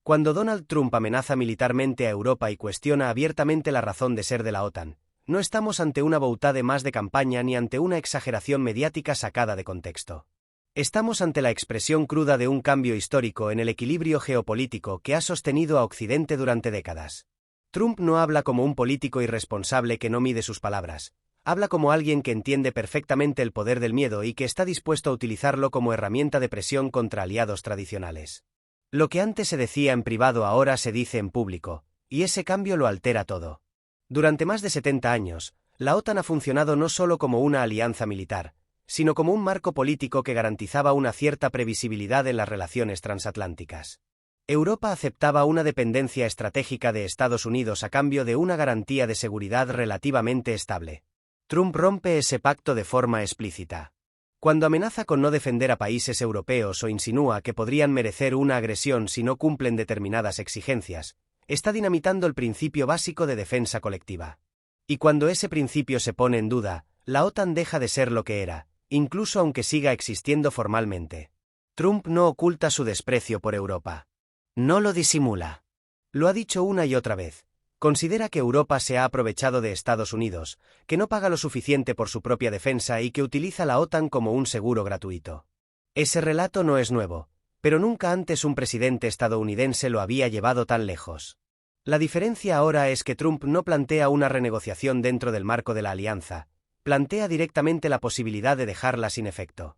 Cuando Donald Trump amenaza militarmente a Europa y cuestiona abiertamente la razón de ser de la OTAN, no estamos ante una boutade más de campaña ni ante una exageración mediática sacada de contexto. Estamos ante la expresión cruda de un cambio histórico en el equilibrio geopolítico que ha sostenido a Occidente durante décadas. Trump no habla como un político irresponsable que no mide sus palabras. Habla como alguien que entiende perfectamente el poder del miedo y que está dispuesto a utilizarlo como herramienta de presión contra aliados tradicionales. Lo que antes se decía en privado ahora se dice en público, y ese cambio lo altera todo. Durante más de 70 años, la OTAN ha funcionado no solo como una alianza militar, sino como un marco político que garantizaba una cierta previsibilidad en las relaciones transatlánticas. Europa aceptaba una dependencia estratégica de Estados Unidos a cambio de una garantía de seguridad relativamente estable. Trump rompe ese pacto de forma explícita. Cuando amenaza con no defender a países europeos o insinúa que podrían merecer una agresión si no cumplen determinadas exigencias, está dinamitando el principio básico de defensa colectiva. Y cuando ese principio se pone en duda, la OTAN deja de ser lo que era, incluso aunque siga existiendo formalmente. Trump no oculta su desprecio por Europa. No lo disimula. Lo ha dicho una y otra vez. Considera que Europa se ha aprovechado de Estados Unidos, que no paga lo suficiente por su propia defensa y que utiliza la OTAN como un seguro gratuito. Ese relato no es nuevo, pero nunca antes un presidente estadounidense lo había llevado tan lejos. La diferencia ahora es que Trump no plantea una renegociación dentro del marco de la alianza, plantea directamente la posibilidad de dejarla sin efecto.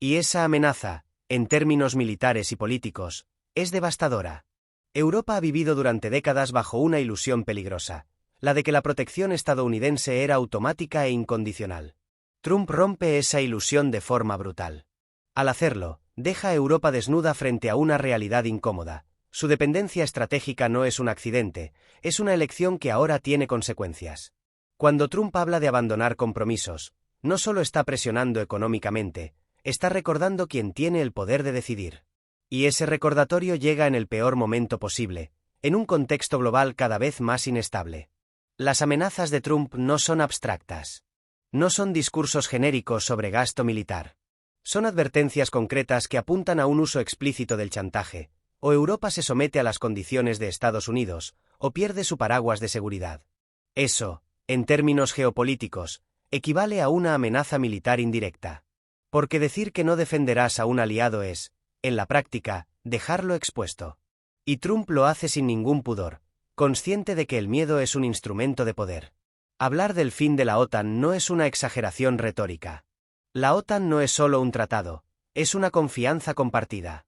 Y esa amenaza, en términos militares y políticos, es devastadora. Europa ha vivido durante décadas bajo una ilusión peligrosa, la de que la protección estadounidense era automática e incondicional. Trump rompe esa ilusión de forma brutal. Al hacerlo, deja a Europa desnuda frente a una realidad incómoda. Su dependencia estratégica no es un accidente, es una elección que ahora tiene consecuencias. Cuando Trump habla de abandonar compromisos, no solo está presionando económicamente, está recordando quién tiene el poder de decidir. Y ese recordatorio llega en el peor momento posible, en un contexto global cada vez más inestable. Las amenazas de Trump no son abstractas. No son discursos genéricos sobre gasto militar. Son advertencias concretas que apuntan a un uso explícito del chantaje. O Europa se somete a las condiciones de Estados Unidos, o pierde su paraguas de seguridad. Eso, en términos geopolíticos, equivale a una amenaza militar indirecta. Porque decir que no defenderás a un aliado es, en la práctica, dejarlo expuesto. Y Trump lo hace sin ningún pudor, consciente de que el miedo es un instrumento de poder. Hablar del fin de la OTAN no es una exageración retórica. La OTAN no es solo un tratado, es una confianza compartida.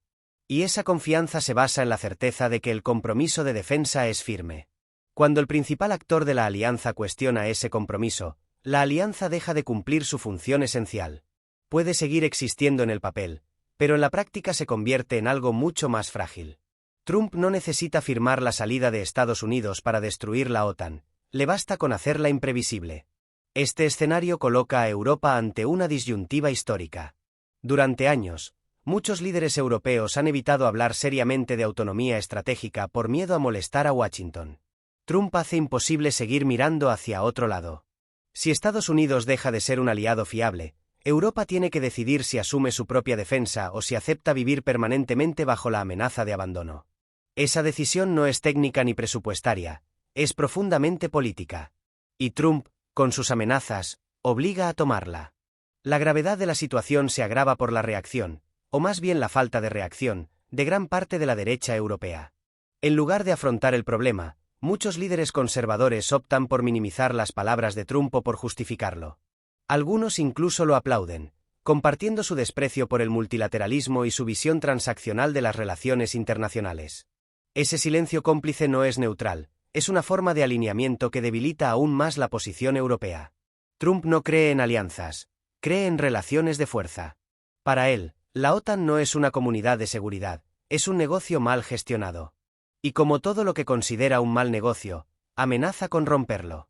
Y esa confianza se basa en la certeza de que el compromiso de defensa es firme. Cuando el principal actor de la alianza cuestiona ese compromiso, la alianza deja de cumplir su función esencial. Puede seguir existiendo en el papel, pero en la práctica se convierte en algo mucho más frágil. Trump no necesita firmar la salida de Estados Unidos para destruir la OTAN, le basta con hacerla imprevisible. Este escenario coloca a Europa ante una disyuntiva histórica. Durante años, muchos líderes europeos han evitado hablar seriamente de autonomía estratégica por miedo a molestar a Washington. Trump hace imposible seguir mirando hacia otro lado. Si Estados Unidos deja de ser un aliado fiable, Europa tiene que decidir si asume su propia defensa o si acepta vivir permanentemente bajo la amenaza de abandono. Esa decisión no es técnica ni presupuestaria, es profundamente política. Y Trump, con sus amenazas, obliga a tomarla. La gravedad de la situación se agrava por la reacción, o más bien la falta de reacción, de gran parte de la derecha europea. En lugar de afrontar el problema, muchos líderes conservadores optan por minimizar las palabras de Trump o por justificarlo. Algunos incluso lo aplauden, compartiendo su desprecio por el multilateralismo y su visión transaccional de las relaciones internacionales. Ese silencio cómplice no es neutral, es una forma de alineamiento que debilita aún más la posición europea. Trump no cree en alianzas, cree en relaciones de fuerza. Para él, la OTAN no es una comunidad de seguridad, es un negocio mal gestionado. Y como todo lo que considera un mal negocio, amenaza con romperlo.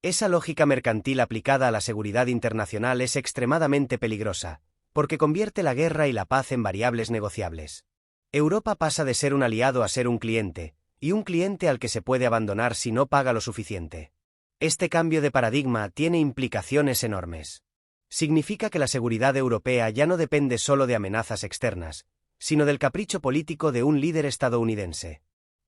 Esa lógica mercantil aplicada a la seguridad internacional es extremadamente peligrosa, porque convierte la guerra y la paz en variables negociables. Europa pasa de ser un aliado a ser un cliente, y un cliente al que se puede abandonar si no paga lo suficiente. Este cambio de paradigma tiene implicaciones enormes. Significa que la seguridad europea ya no depende solo de amenazas externas, sino del capricho político de un líder estadounidense.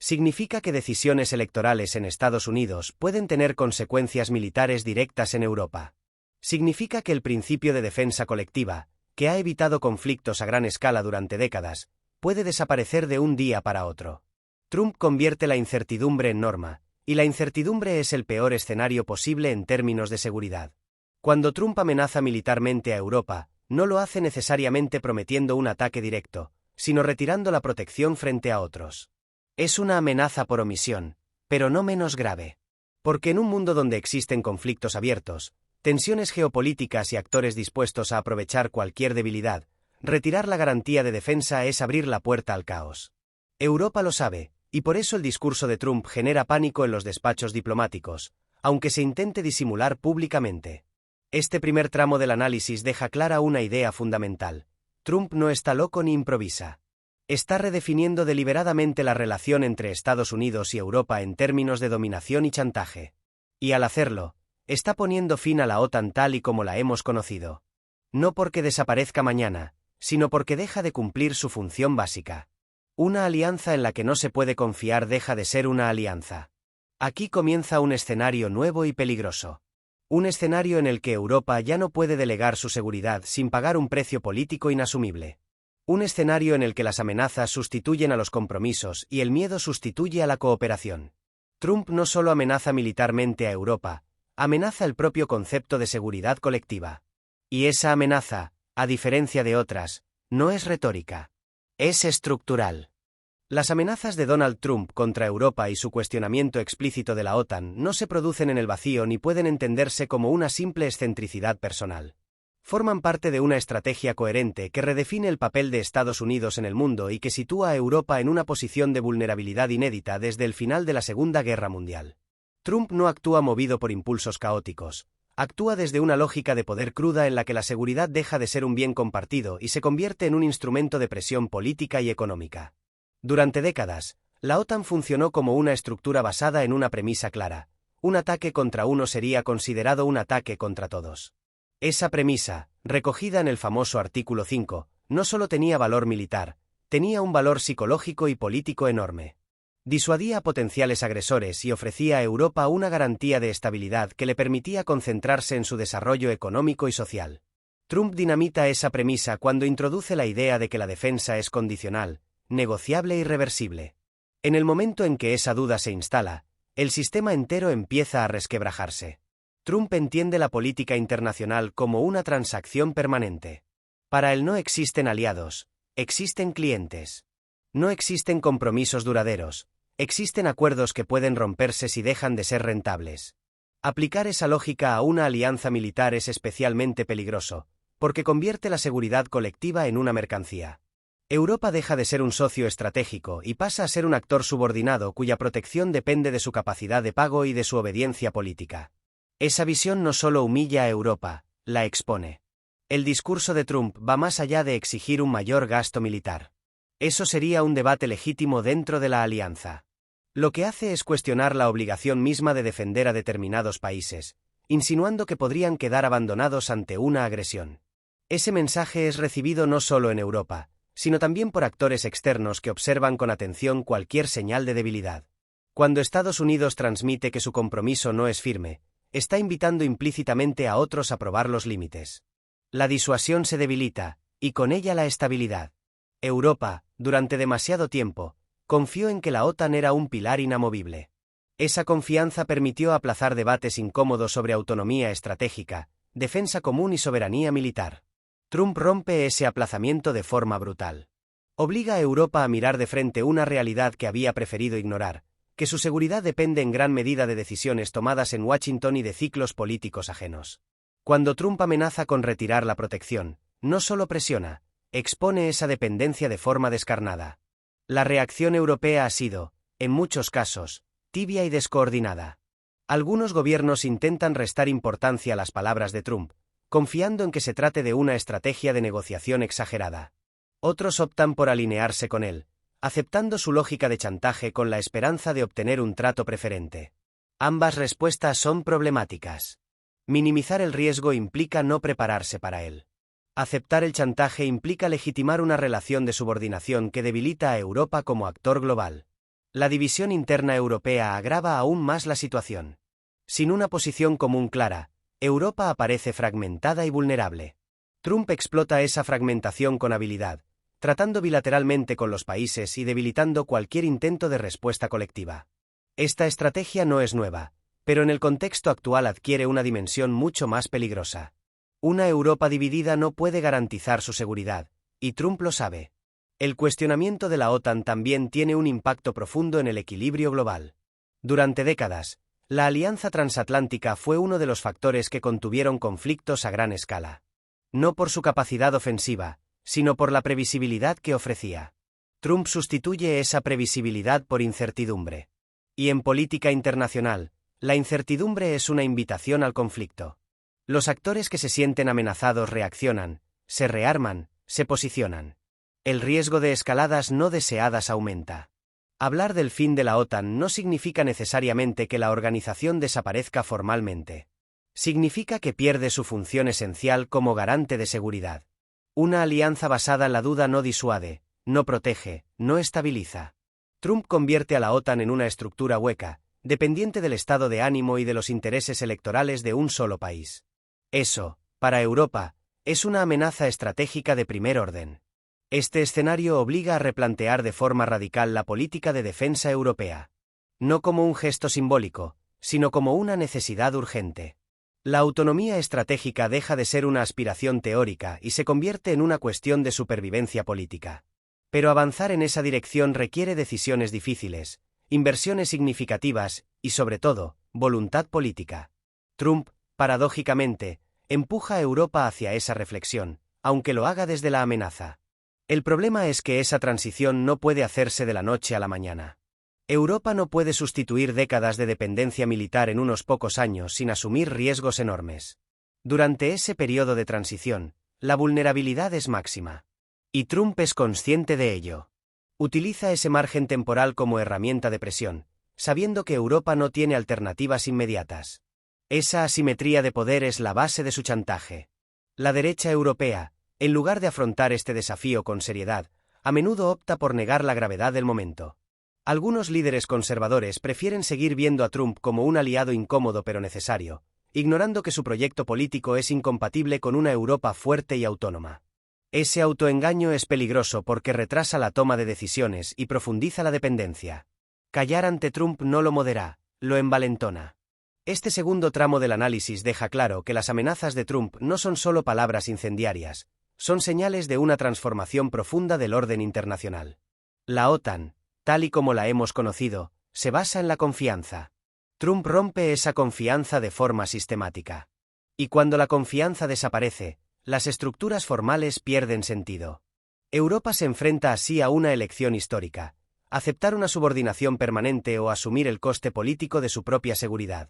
Significa que decisiones electorales en Estados Unidos pueden tener consecuencias militares directas en Europa. Significa que el principio de defensa colectiva, que ha evitado conflictos a gran escala durante décadas, puede desaparecer de un día para otro. Trump convierte la incertidumbre en norma, y la incertidumbre es el peor escenario posible en términos de seguridad. Cuando Trump amenaza militarmente a Europa, no lo hace necesariamente prometiendo un ataque directo, sino retirando la protección frente a otros. Es una amenaza por omisión, pero no menos grave. Porque en un mundo donde existen conflictos abiertos, tensiones geopolíticas y actores dispuestos a aprovechar cualquier debilidad, retirar la garantía de defensa es abrir la puerta al caos. Europa lo sabe, y por eso el discurso de Trump genera pánico en los despachos diplomáticos, aunque se intente disimular públicamente. Este primer tramo del análisis deja clara una idea fundamental. Trump no está loco ni improvisa. Está redefiniendo deliberadamente la relación entre Estados Unidos y Europa en términos de dominación y chantaje. Y al hacerlo, está poniendo fin a la OTAN tal y como la hemos conocido. No porque desaparezca mañana, sino porque deja de cumplir su función básica. Una alianza en la que no se puede confiar deja de ser una alianza. Aquí comienza un escenario nuevo y peligroso. Un escenario en el que Europa ya no puede delegar su seguridad sin pagar un precio político inasumible. Un escenario en el que las amenazas sustituyen a los compromisos y el miedo sustituye a la cooperación. Trump no solo amenaza militarmente a Europa, amenaza el propio concepto de seguridad colectiva. Y esa amenaza, a diferencia de otras, no es retórica. Es estructural. Las amenazas de Donald Trump contra Europa y su cuestionamiento explícito de la OTAN no se producen en el vacío ni pueden entenderse como una simple excentricidad personal. Forman parte de una estrategia coherente que redefine el papel de Estados Unidos en el mundo y que sitúa a Europa en una posición de vulnerabilidad inédita desde el final de la Segunda Guerra Mundial. Trump no actúa movido por impulsos caóticos, actúa desde una lógica de poder cruda en la que la seguridad deja de ser un bien compartido y se convierte en un instrumento de presión política y económica. Durante décadas, la OTAN funcionó como una estructura basada en una premisa clara: un ataque contra uno sería considerado un ataque contra todos. Esa premisa, recogida en el famoso artículo 5, no solo tenía valor militar, tenía un valor psicológico y político enorme. Disuadía a potenciales agresores y ofrecía a Europa una garantía de estabilidad que le permitía concentrarse en su desarrollo económico y social. Trump dinamita esa premisa cuando introduce la idea de que la defensa es condicional, negociable y reversible. En el momento en que esa duda se instala, el sistema entero empieza a resquebrajarse. Trump entiende la política internacional como una transacción permanente. Para él no existen aliados, existen clientes. No existen compromisos duraderos, existen acuerdos que pueden romperse si dejan de ser rentables. Aplicar esa lógica a una alianza militar es especialmente peligroso, porque convierte la seguridad colectiva en una mercancía. Europa deja de ser un socio estratégico y pasa a ser un actor subordinado cuya protección depende de su capacidad de pago y de su obediencia política. Esa visión no solo humilla a Europa, la expone. El discurso de Trump va más allá de exigir un mayor gasto militar. Eso sería un debate legítimo dentro de la alianza. Lo que hace es cuestionar la obligación misma de defender a determinados países, insinuando que podrían quedar abandonados ante una agresión. Ese mensaje es recibido no solo en Europa, sino también por actores externos que observan con atención cualquier señal de debilidad. Cuando Estados Unidos transmite que su compromiso no es firme, está invitando implícitamente a otros a probar los límites. La disuasión se debilita, y con ella la estabilidad. Europa, durante demasiado tiempo, confió en que la OTAN era un pilar inamovible. Esa confianza permitió aplazar debates incómodos sobre autonomía estratégica, defensa común y soberanía militar. Trump rompe ese aplazamiento de forma brutal. Obliga a Europa a mirar de frente una realidad que había preferido ignorar, que su seguridad depende en gran medida de decisiones tomadas en Washington y de ciclos políticos ajenos. Cuando Trump amenaza con retirar la protección, no solo presiona, expone esa dependencia de forma descarnada. La reacción europea ha sido, en muchos casos, tibia y descoordinada. Algunos gobiernos intentan restar importancia a las palabras de Trump, confiando en que se trate de una estrategia de negociación exagerada. Otros optan por alinearse con él, aceptando su lógica de chantaje con la esperanza de obtener un trato preferente. Ambas respuestas son problemáticas. Minimizar el riesgo implica no prepararse para él. Aceptar el chantaje implica legitimar una relación de subordinación que debilita a Europa como actor global. La división interna europea agrava aún más la situación. Sin una posición común clara, Europa aparece fragmentada y vulnerable. Trump explota esa fragmentación con habilidad, tratando bilateralmente con los países y debilitando cualquier intento de respuesta colectiva. Esta estrategia no es nueva, pero en el contexto actual adquiere una dimensión mucho más peligrosa. Una Europa dividida no puede garantizar su seguridad, y Trump lo sabe. El cuestionamiento de la OTAN también tiene un impacto profundo en el equilibrio global. Durante décadas, la alianza transatlántica fue uno de los factores que contuvieron conflictos a gran escala. No por su capacidad ofensiva, sino por la previsibilidad que ofrecía. Trump sustituye esa previsibilidad por incertidumbre. Y en política internacional, la incertidumbre es una invitación al conflicto. Los actores que se sienten amenazados reaccionan, se rearman, se posicionan. El riesgo de escaladas no deseadas aumenta. Hablar del fin de la OTAN no significa necesariamente que la organización desaparezca formalmente. Significa que pierde su función esencial como garante de seguridad. Una alianza basada en la duda no disuade, no protege, no estabiliza. Trump convierte a la OTAN en una estructura hueca, dependiente del estado de ánimo y de los intereses electorales de un solo país. Eso, para Europa, es una amenaza estratégica de primer orden. Este escenario obliga a replantear de forma radical la política de defensa europea. No como un gesto simbólico, sino como una necesidad urgente. La autonomía estratégica deja de ser una aspiración teórica y se convierte en una cuestión de supervivencia política. Pero avanzar en esa dirección requiere decisiones difíciles, inversiones significativas y, sobre todo, voluntad política. Trump, paradójicamente, empuja a Europa hacia esa reflexión, aunque lo haga desde la amenaza. El problema es que esa transición no puede hacerse de la noche a la mañana. Europa no puede sustituir décadas de dependencia militar en unos pocos años sin asumir riesgos enormes. Durante ese periodo de transición, la vulnerabilidad es máxima. Y Trump es consciente de ello. Utiliza ese margen temporal como herramienta de presión, sabiendo que Europa no tiene alternativas inmediatas. Esa asimetría de poder es la base de su chantaje. La derecha europea, en lugar de afrontar este desafío con seriedad, a menudo opta por negar la gravedad del momento. Algunos líderes conservadores prefieren seguir viendo a Trump como un aliado incómodo pero necesario, ignorando que su proyecto político es incompatible con una Europa fuerte y autónoma. Ese autoengaño es peligroso porque retrasa la toma de decisiones y profundiza la dependencia. Callar ante Trump no lo modera, lo envalentona. Este segundo tramo del análisis deja claro que las amenazas de Trump no son solo palabras incendiarias, son señales de una transformación profunda del orden internacional. La OTAN, tal y como la hemos conocido, se basa en la confianza. Trump rompe esa confianza de forma sistemática. Y cuando la confianza desaparece, las estructuras formales pierden sentido. Europa se enfrenta así a una elección histórica: aceptar una subordinación permanente o asumir el coste político de su propia seguridad.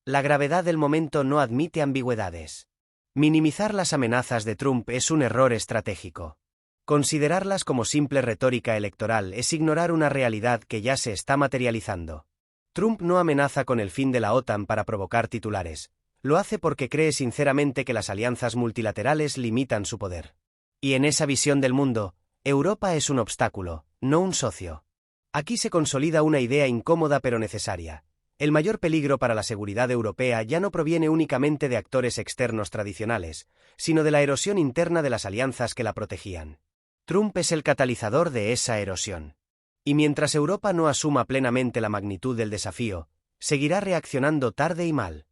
La gravedad del momento no admite ambigüedades. Minimizar las amenazas de Trump es un error estratégico. Considerarlas como simple retórica electoral es ignorar una realidad que ya se está materializando. Trump no amenaza con el fin de la OTAN para provocar titulares. Lo hace porque cree sinceramente que las alianzas multilaterales limitan su poder. Y en esa visión del mundo, Europa es un obstáculo, no un socio. Aquí se consolida una idea incómoda pero necesaria. El mayor peligro para la seguridad europea ya no proviene únicamente de actores externos tradicionales, sino de la erosión interna de las alianzas que la protegían. Trump es el catalizador de esa erosión. Y mientras Europa no asuma plenamente la magnitud del desafío, seguirá reaccionando tarde y mal.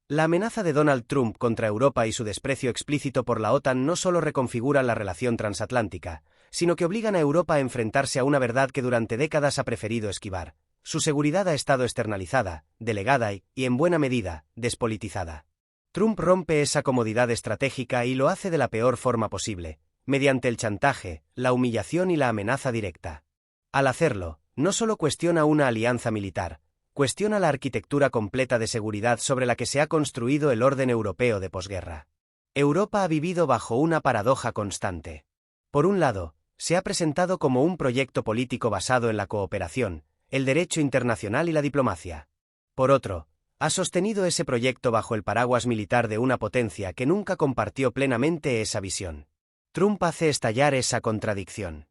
La amenaza de Donald Trump contra Europa y su desprecio explícito por la OTAN no solo reconfiguran la relación transatlántica, sino que obligan a Europa a enfrentarse a una verdad que durante décadas ha preferido esquivar. Su seguridad ha estado externalizada, delegada y, en buena medida, despolitizada. Trump rompe esa comodidad estratégica y lo hace de la peor forma posible, mediante el chantaje, la humillación y la amenaza directa. Al hacerlo, no solo cuestiona una alianza militar, cuestiona la arquitectura completa de seguridad sobre la que se ha construido el orden europeo de posguerra. Europa ha vivido bajo una paradoja constante. Por un lado, se ha presentado como un proyecto político basado en la cooperación, el derecho internacional y la diplomacia. Por otro, ha sostenido ese proyecto bajo el paraguas militar de una potencia que nunca compartió plenamente esa visión. Trump hace estallar esa contradicción.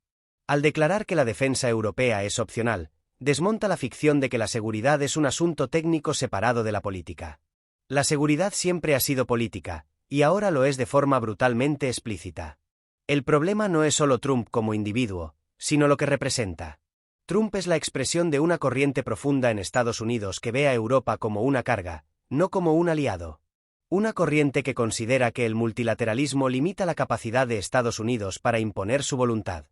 Al declarar que la defensa europea es opcional, desmonta la ficción de que la seguridad es un asunto técnico separado de la política. La seguridad siempre ha sido política, y ahora lo es de forma brutalmente explícita. El problema no es solo Trump como individuo, sino lo que representa. Trump es la expresión de una corriente profunda en Estados Unidos que ve a Europa como una carga, no como un aliado. Una corriente que considera que el multilateralismo limita la capacidad de Estados Unidos para imponer su voluntad.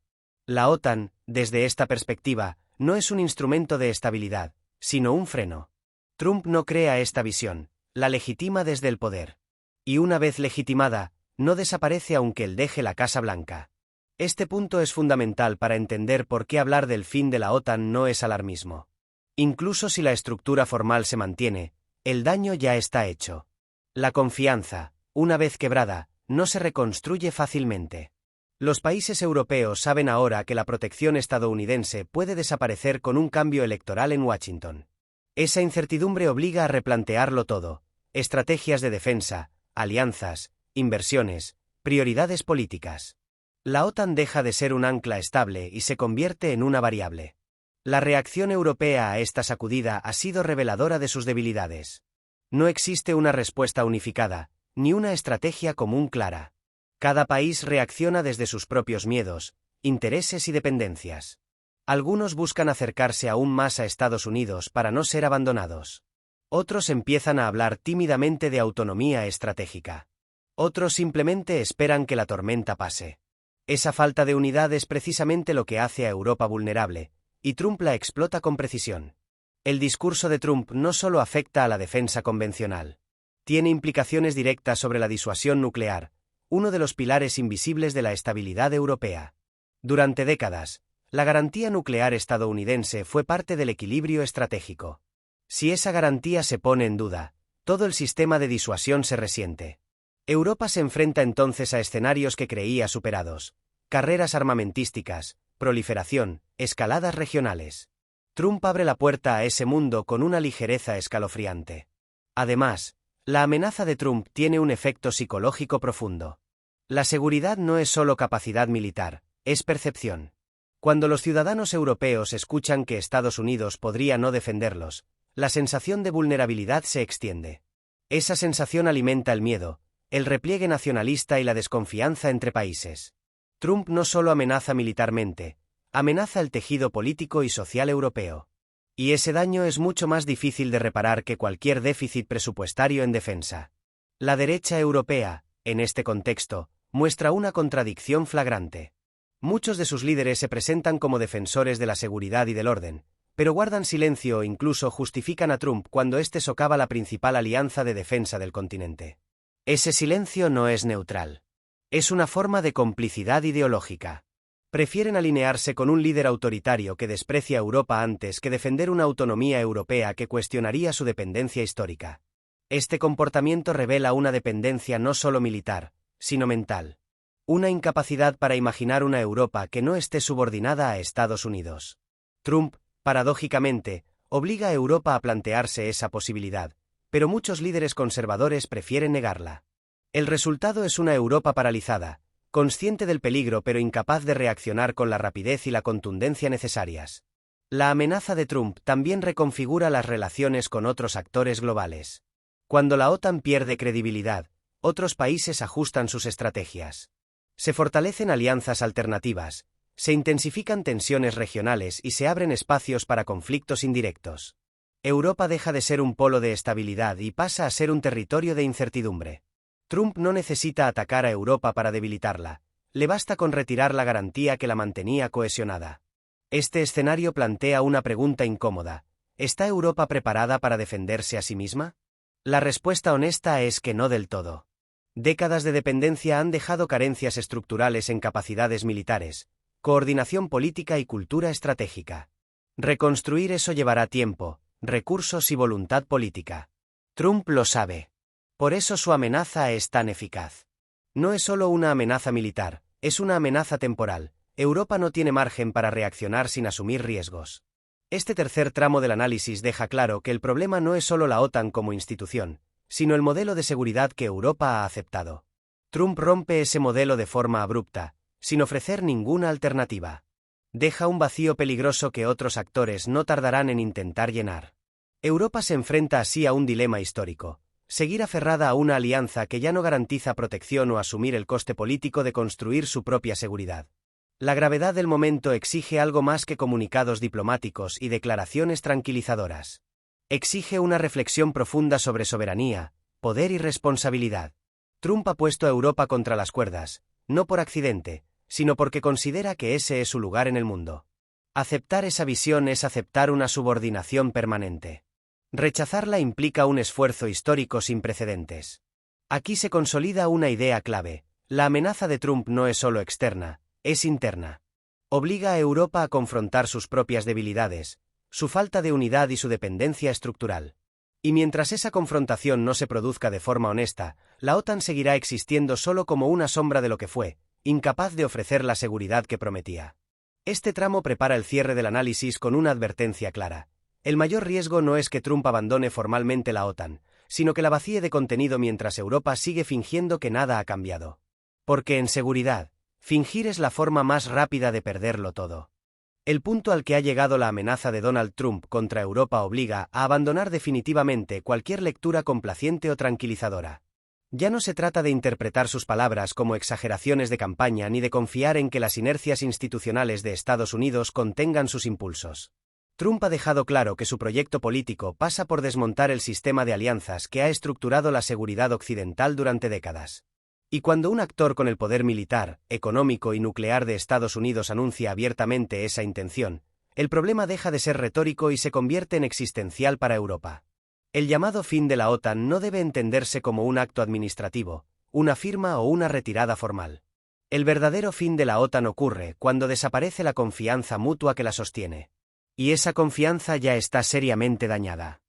La OTAN, desde esta perspectiva, no es un instrumento de estabilidad, sino un freno. Trump no crea esta visión, la legitima desde el poder. Y una vez legitimada, no desaparece aunque él deje la Casa Blanca. Este punto es fundamental para entender por qué hablar del fin de la OTAN no es alarmismo. Incluso si la estructura formal se mantiene, el daño ya está hecho. La confianza, una vez quebrada, no se reconstruye fácilmente. Los países europeos saben ahora que la protección estadounidense puede desaparecer con un cambio electoral en Washington. Esa incertidumbre obliga a replantearlo todo: estrategias de defensa, alianzas, inversiones, prioridades políticas. La OTAN deja de ser un ancla estable y se convierte en una variable. La reacción europea a esta sacudida ha sido reveladora de sus debilidades. No existe una respuesta unificada, ni una estrategia común clara. Cada país reacciona desde sus propios miedos, intereses y dependencias. Algunos buscan acercarse aún más a Estados Unidos para no ser abandonados. Otros empiezan a hablar tímidamente de autonomía estratégica. Otros simplemente esperan que la tormenta pase. Esa falta de unidad es precisamente lo que hace a Europa vulnerable, y Trump la explota con precisión. El discurso de Trump no solo afecta a la defensa convencional. Tiene implicaciones directas sobre la disuasión nuclear, uno de los pilares invisibles de la estabilidad europea. Durante décadas, la garantía nuclear estadounidense fue parte del equilibrio estratégico. Si esa garantía se pone en duda, todo el sistema de disuasión se resiente. Europa se enfrenta entonces a escenarios que creía superados: carreras armamentísticas, proliferación, escaladas regionales. Trump abre la puerta a ese mundo con una ligereza escalofriante. Además, la amenaza de Trump tiene un efecto psicológico profundo. La seguridad no es solo capacidad militar, es percepción. Cuando los ciudadanos europeos escuchan que Estados Unidos podría no defenderlos, la sensación de vulnerabilidad se extiende. Esa sensación alimenta el miedo, el repliegue nacionalista y la desconfianza entre países. Trump no solo amenaza militarmente, amenaza el tejido político y social europeo. Y ese daño es mucho más difícil de reparar que cualquier déficit presupuestario en defensa. La derecha europea, en este contexto, muestra una contradicción flagrante. Muchos de sus líderes se presentan como defensores de la seguridad y del orden, pero guardan silencio o incluso justifican a Trump cuando éste socava la principal alianza de defensa del continente. Ese silencio no es neutral. Es una forma de complicidad ideológica. Prefieren alinearse con un líder autoritario que desprecia a Europa antes que defender una autonomía europea que cuestionaría su dependencia histórica. Este comportamiento revela una dependencia no solo militar, sino mental. Una incapacidad para imaginar una Europa que no esté subordinada a Estados Unidos. Trump, paradójicamente, obliga a Europa a plantearse esa posibilidad, pero muchos líderes conservadores prefieren negarla. El resultado es una Europa paralizada, consciente del peligro pero incapaz de reaccionar con la rapidez y la contundencia necesarias. La amenaza de Trump también reconfigura las relaciones con otros actores globales. Cuando la OTAN pierde credibilidad, otros países ajustan sus estrategias. Se fortalecen alianzas alternativas, se intensifican tensiones regionales y se abren espacios para conflictos indirectos. Europa deja de ser un polo de estabilidad y pasa a ser un territorio de incertidumbre. Trump no necesita atacar a Europa para debilitarla, le basta con retirar la garantía que la mantenía cohesionada. Este escenario plantea una pregunta incómoda: ¿está Europa preparada para defenderse a sí misma? La respuesta honesta es que no del todo. Décadas de dependencia han dejado carencias estructurales en capacidades militares, coordinación política y cultura estratégica. Reconstruir eso llevará tiempo, recursos y voluntad política. Trump lo sabe. Por eso su amenaza es tan eficaz. No es solo una amenaza militar, es una amenaza temporal. Europa no tiene margen para reaccionar sin asumir riesgos. Este tercer tramo del análisis deja claro que el problema no es solo la OTAN como institución, sino el modelo de seguridad que Europa ha aceptado. Trump rompe ese modelo de forma abrupta, sin ofrecer ninguna alternativa. Deja un vacío peligroso que otros actores no tardarán en intentar llenar. Europa se enfrenta así a un dilema histórico: seguir aferrada a una alianza que ya no garantiza protección o asumir el coste político de construir su propia seguridad. La gravedad del momento exige algo más que comunicados diplomáticos y declaraciones tranquilizadoras. Exige una reflexión profunda sobre soberanía, poder y responsabilidad. Trump ha puesto a Europa contra las cuerdas, no por accidente, sino porque considera que ese es su lugar en el mundo. Aceptar esa visión es aceptar una subordinación permanente. Rechazarla implica un esfuerzo histórico sin precedentes. Aquí se consolida una idea clave: la amenaza de Trump no es solo externa, es interna. Obliga a Europa a confrontar sus propias debilidades, su falta de unidad y su dependencia estructural. Y mientras esa confrontación no se produzca de forma honesta, la OTAN seguirá existiendo solo como una sombra de lo que fue, incapaz de ofrecer la seguridad que prometía. Este tramo prepara el cierre del análisis con una advertencia clara: el mayor riesgo no es que Trump abandone formalmente la OTAN, sino que la vacíe de contenido mientras Europa sigue fingiendo que nada ha cambiado. Porque en seguridad, fingir es la forma más rápida de perderlo todo. El punto al que ha llegado la amenaza de Donald Trump contra Europa obliga a abandonar definitivamente cualquier lectura complaciente o tranquilizadora. Ya no se trata de interpretar sus palabras como exageraciones de campaña ni de confiar en que las inercias institucionales de Estados Unidos contengan sus impulsos. Trump ha dejado claro que su proyecto político pasa por desmontar el sistema de alianzas que ha estructurado la seguridad occidental durante décadas. Y cuando un actor con el poder militar, económico y nuclear de Estados Unidos anuncia abiertamente esa intención, el problema deja de ser retórico y se convierte en existencial para Europa. El llamado fin de la OTAN no debe entenderse como un acto administrativo, una firma o una retirada formal. El verdadero fin de la OTAN ocurre cuando desaparece la confianza mutua que la sostiene. Y esa confianza ya está seriamente dañada.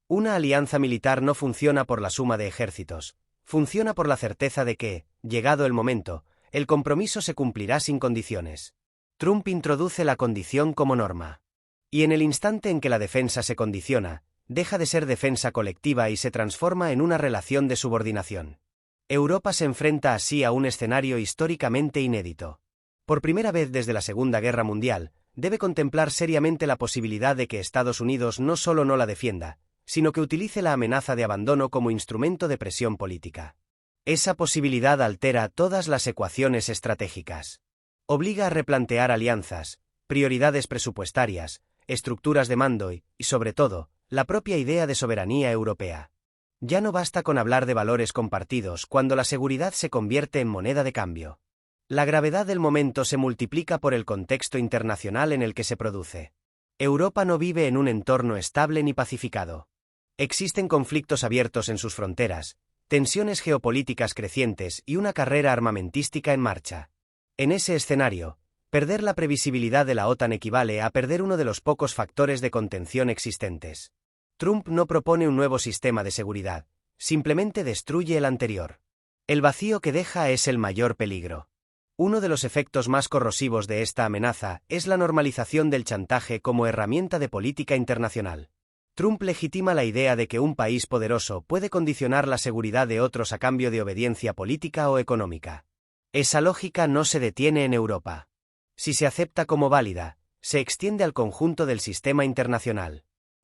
Una alianza militar no funciona por la suma de ejércitos. Funciona por la certeza de que, llegado el momento, el compromiso se cumplirá sin condiciones. Trump introduce la condición como norma. Y en el instante en que la defensa se condiciona, deja de ser defensa colectiva y se transforma en una relación de subordinación. Europa se enfrenta así a un escenario históricamente inédito. Por primera vez desde la Segunda Guerra Mundial, debe contemplar seriamente la posibilidad de que Estados Unidos no solo no la defienda, sino que utilice la amenaza de abandono como instrumento de presión política. Esa posibilidad altera todas las ecuaciones estratégicas. Obliga a replantear alianzas, prioridades presupuestarias, estructuras de mando y, sobre todo, la propia idea de soberanía europea. Ya no basta con hablar de valores compartidos cuando la seguridad se convierte en moneda de cambio. La gravedad del momento se multiplica por el contexto internacional en el que se produce. Europa no vive en un entorno estable ni pacificado. Existen conflictos abiertos en sus fronteras, tensiones geopolíticas crecientes y una carrera armamentística en marcha. En ese escenario, perder la previsibilidad de la OTAN equivale a perder uno de los pocos factores de contención existentes. Trump no propone un nuevo sistema de seguridad, simplemente destruye el anterior. El vacío que deja es el mayor peligro. Uno de los efectos más corrosivos de esta amenaza es la normalización del chantaje como herramienta de política internacional. Trump legitima la idea de que un país poderoso puede condicionar la seguridad de otros a cambio de obediencia política o económica. Esa lógica no se detiene en Europa. Si se acepta como válida, se extiende al conjunto del sistema internacional.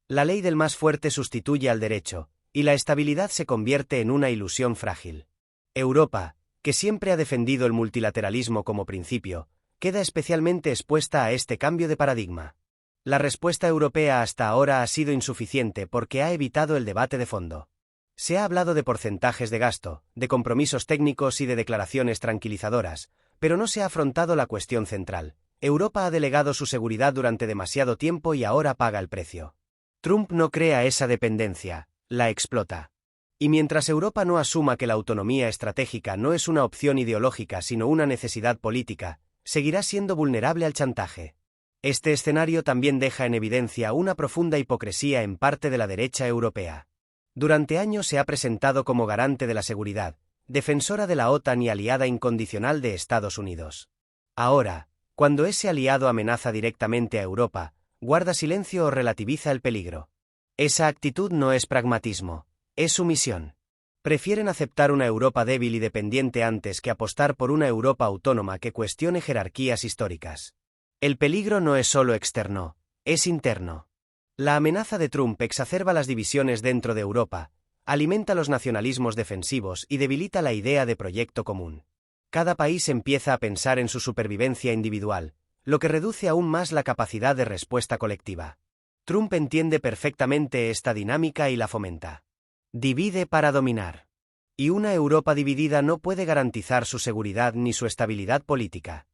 La ley del más fuerte sustituye al derecho, y la estabilidad se convierte en una ilusión frágil. Europa, que siempre ha defendido el multilateralismo como principio, queda especialmente expuesta a este cambio de paradigma. La respuesta europea hasta ahora ha sido insuficiente porque ha evitado el debate de fondo. Se ha hablado de porcentajes de gasto, de compromisos técnicos y de declaraciones tranquilizadoras, pero no se ha afrontado la cuestión central. Europa ha delegado su seguridad durante demasiado tiempo y ahora paga el precio. Trump no crea esa dependencia, la explota. Y mientras Europa no asuma que la autonomía estratégica no es una opción ideológica sino una necesidad política, seguirá siendo vulnerable al chantaje. Este escenario también deja en evidencia una profunda hipocresía en parte de la derecha europea. Durante años se ha presentado como garante de la seguridad, defensora de la OTAN y aliada incondicional de Estados Unidos. Ahora, cuando ese aliado amenaza directamente a Europa, guarda silencio o relativiza el peligro. Esa actitud no es pragmatismo, es sumisión. Prefieren aceptar una Europa débil y dependiente antes que apostar por una Europa autónoma que cuestione jerarquías históricas. El peligro no es solo externo, es interno. La amenaza de Trump exacerba las divisiones dentro de Europa, alimenta los nacionalismos defensivos y debilita la idea de proyecto común. Cada país empieza a pensar en su supervivencia individual, lo que reduce aún más la capacidad de respuesta colectiva. Trump entiende perfectamente esta dinámica y la fomenta. Divide para dominar. Y una Europa dividida no puede garantizar su seguridad ni su estabilidad política.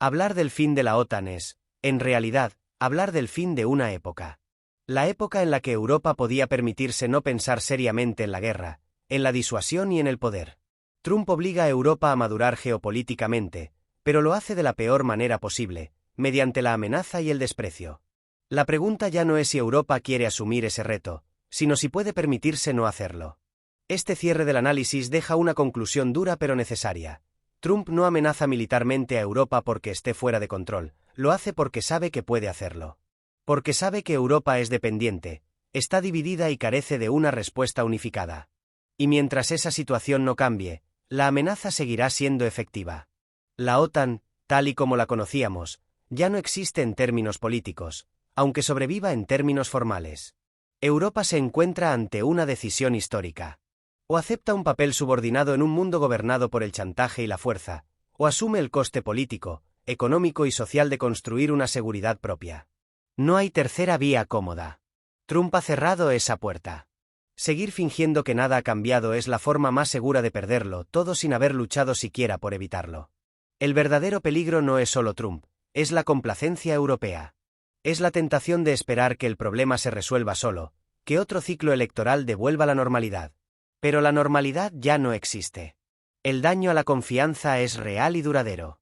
Hablar del fin de la OTAN es, en realidad, hablar del fin de una época. La época en la que Europa podía permitirse no pensar seriamente en la guerra, en la disuasión y en el poder. Trump obliga a Europa a madurar geopolíticamente, pero lo hace de la peor manera posible, mediante la amenaza y el desprecio. La pregunta ya no es si Europa quiere asumir ese reto, sino si puede permitirse no hacerlo. Este cierre del análisis deja una conclusión dura pero necesaria. Trump no amenaza militarmente a Europa porque esté fuera de control, lo hace porque sabe que puede hacerlo. Porque sabe que Europa es dependiente, está dividida y carece de una respuesta unificada. Y mientras esa situación no cambie, la amenaza seguirá siendo efectiva. La OTAN, tal y como la conocíamos, ya no existe en términos políticos, aunque sobreviva en términos formales. Europa se encuentra ante una decisión histórica. O acepta un papel subordinado en un mundo gobernado por el chantaje y la fuerza, o asume el coste político, económico y social de construir una seguridad propia. No hay tercera vía cómoda. Trump ha cerrado esa puerta. Seguir fingiendo que nada ha cambiado es la forma más segura de perderlo todo sin haber luchado siquiera por evitarlo. El verdadero peligro no es solo Trump, es la complacencia europea. Es la tentación de esperar que el problema se resuelva solo, que otro ciclo electoral devuelva la normalidad. Pero la normalidad ya no existe. El daño a la confianza es real y duradero.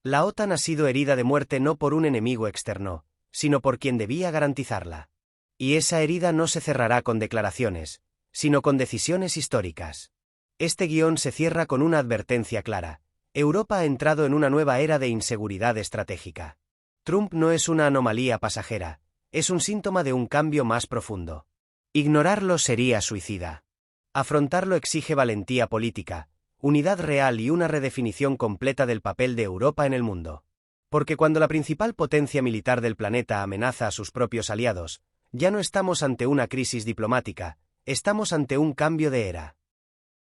La OTAN ha sido herida de muerte no por un enemigo externo, sino por quien debía garantizarla. Y esa herida no se cerrará con declaraciones, sino con decisiones históricas. Este guión se cierra con una advertencia clara. Europa ha entrado en una nueva era de inseguridad estratégica. Trump no es una anomalía pasajera, es un síntoma de un cambio más profundo. Ignorarlo sería suicida. Afrontarlo exige valentía política, unidad real y una redefinición completa del papel de Europa en el mundo. Porque cuando la principal potencia militar del planeta amenaza a sus propios aliados, ya no estamos ante una crisis diplomática, estamos ante un cambio de era.